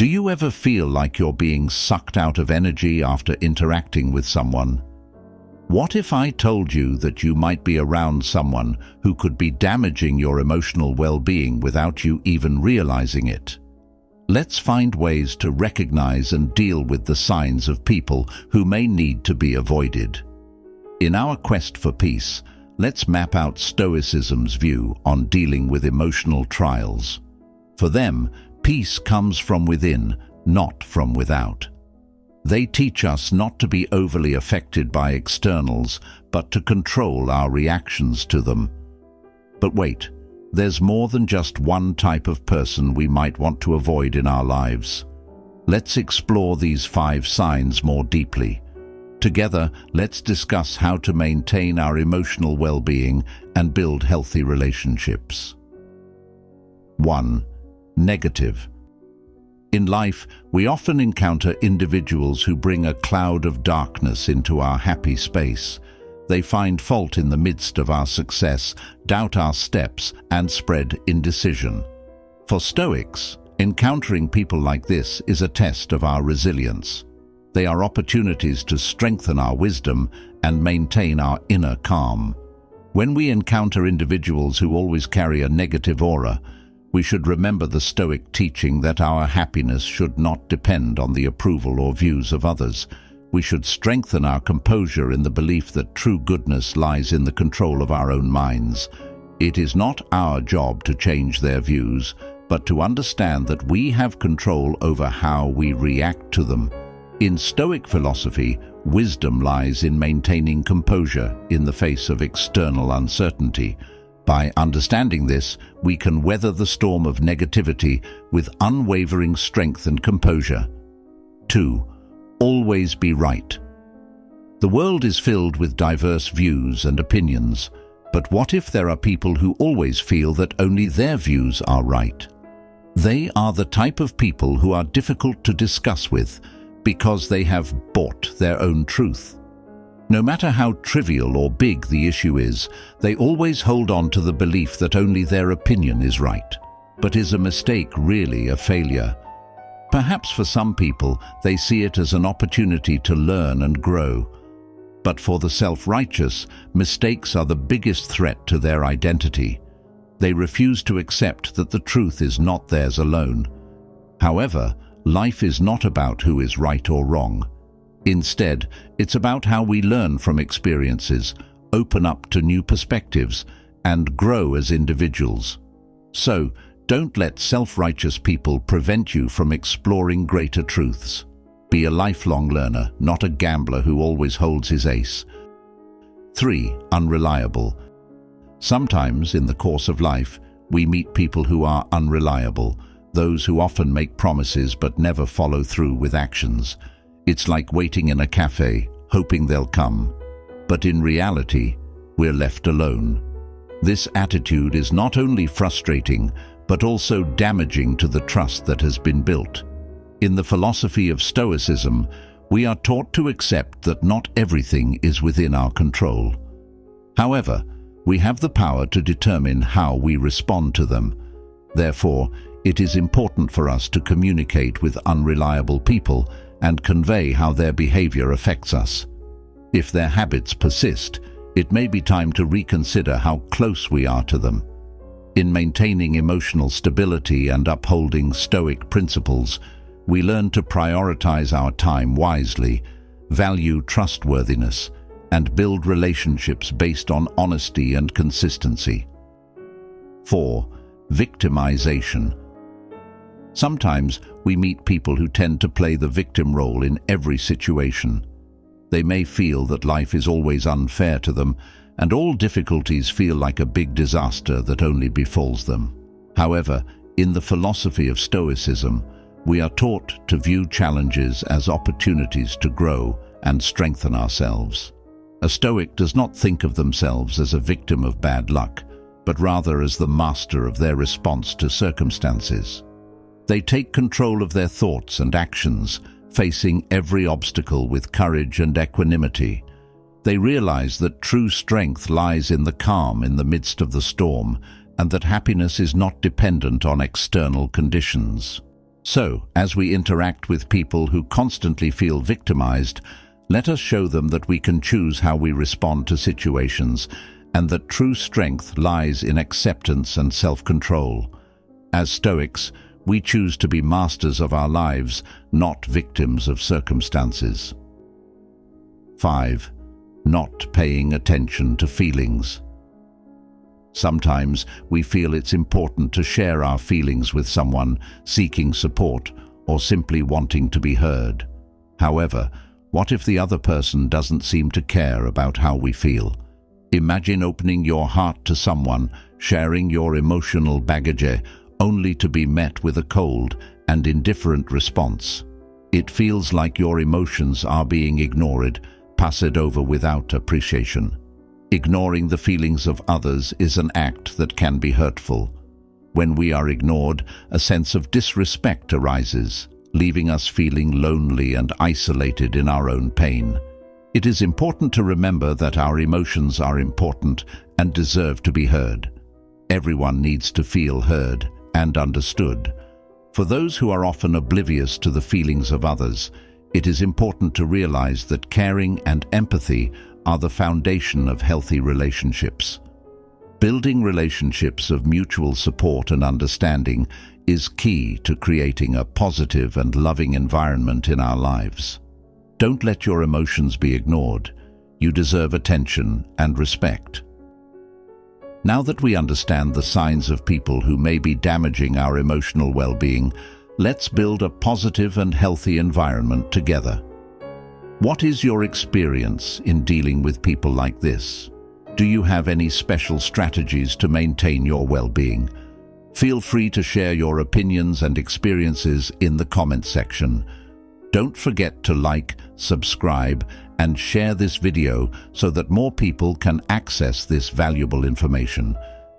Do you ever feel like you're being sucked out of energy after interacting with someone? What if I told you that you might be around someone who could be damaging your emotional well-being without you even realizing it? Let's find ways to recognize and deal with the signs of people who may need to be avoided. In our quest for peace, let's map out Stoicism's view on dealing with emotional trials. For them, peace comes from within, not from without. They teach us not to be overly affected by externals, but to control our reactions to them. But wait, there's more than just one type of person we might want to avoid in our lives. Let's explore these 5 signs more deeply. Together, let's discuss how to maintain our emotional well-being and build healthy relationships. 1. Negative. In life, we often encounter individuals who bring a cloud of darkness into our happy space. They find fault in the midst of our success, doubt our steps, and spread indecision. For Stoics, encountering people like this is a test of our resilience. They are opportunities to strengthen our wisdom and maintain our inner calm. When we encounter individuals who always carry a negative aura, we should remember the Stoic teaching that our happiness should not depend on the approval or views of others. We should strengthen our composure in the belief that true goodness lies in the control of our own minds. It is not our job to change their views, but to understand that we have control over how we react to them. In Stoic philosophy, wisdom lies in maintaining composure in the face of external uncertainty. By understanding this, we can weather the storm of negativity with unwavering strength and composure. 2. Always be right. The world is filled with diverse views and opinions, but what if there are people who always feel that only their views are right? They are the type of people who are difficult to discuss with because they have bought their own truth. No matter how trivial or big the issue is, they always hold on to the belief that only their opinion is right. But is a mistake really a failure? Perhaps for some people, they see it as an opportunity to learn and grow. But for the self-righteous, mistakes are the biggest threat to their identity. They refuse to accept that the truth is not theirs alone. However, life is not about who is right or wrong. Instead, it's about how we learn from experiences, open up to new perspectives, and grow as individuals. So, don't let self-righteous people prevent you from exploring greater truths. Be a lifelong learner, not a gambler who always holds his ace. 3. Unreliable. Sometimes, in the course of life, we meet people who are unreliable, those who often make promises but never follow through with actions. It's like waiting in a cafe, hoping they'll come. But in reality, we're left alone. This attitude is not only frustrating, but also damaging to the trust that has been built. In the philosophy of Stoicism, we are taught to accept that not everything is within our control. However, we have the power to determine how we respond to them. Therefore, it is important for us to communicate with unreliable people and convey how their behavior affects us. If their habits persist, it may be time to reconsider how close we are to them. In maintaining emotional stability and upholding Stoic principles, we learn to prioritize our time wisely, value trustworthiness, and build relationships based on honesty and consistency. 4. Victimization. Sometimes we meet people who tend to play the victim role in every situation. They may feel that life is always unfair to them, and all difficulties feel like a big disaster that only befalls them. However, in the philosophy of Stoicism, we are taught to view challenges as opportunities to grow and strengthen ourselves. A Stoic does not think of themselves as a victim of bad luck, but rather as the master of their response to circumstances. They take control of their thoughts and actions, facing every obstacle with courage and equanimity. They realize that true strength lies in the calm in the midst of the storm, and that happiness is not dependent on external conditions. So, as we interact with people who constantly feel victimized, let us show them that we can choose how we respond to situations and that true strength lies in acceptance and self-control. As Stoics, we choose to be masters of our lives, not victims of circumstances. 5. Not paying attention to feelings. Sometimes we feel it's important to share our feelings with someone, seeking support, or simply wanting to be heard. However, what if the other person doesn't seem to care about how we feel? Imagine opening your heart to someone, sharing your emotional baggage, only to be met with a cold and indifferent response. It feels like your emotions are being ignored, passed over without appreciation. Ignoring the feelings of others is an act that can be hurtful. When we are ignored, a sense of disrespect arises, leaving us feeling lonely and isolated in our own pain. It is important to remember that our emotions are important and deserve to be heard. Everyone needs to feel heard and understood. For those who are often oblivious to the feelings of others, it is important to realize that caring and empathy are the foundation of healthy relationships. Building relationships of mutual support and understanding is key to creating a positive and loving environment in our lives. Don't let your emotions be ignored. You deserve attention and respect. Now that we understand the signs of people who may be damaging our emotional well-being, let's build a positive and healthy environment together. What is your experience in dealing with people like this? Do you have any special strategies to maintain your well-being? Feel free to share your opinions and experiences in the comment section. Don't forget to like, subscribe, and share this video so that more people can access this valuable information.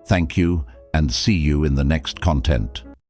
Thank you, and see you in the next content.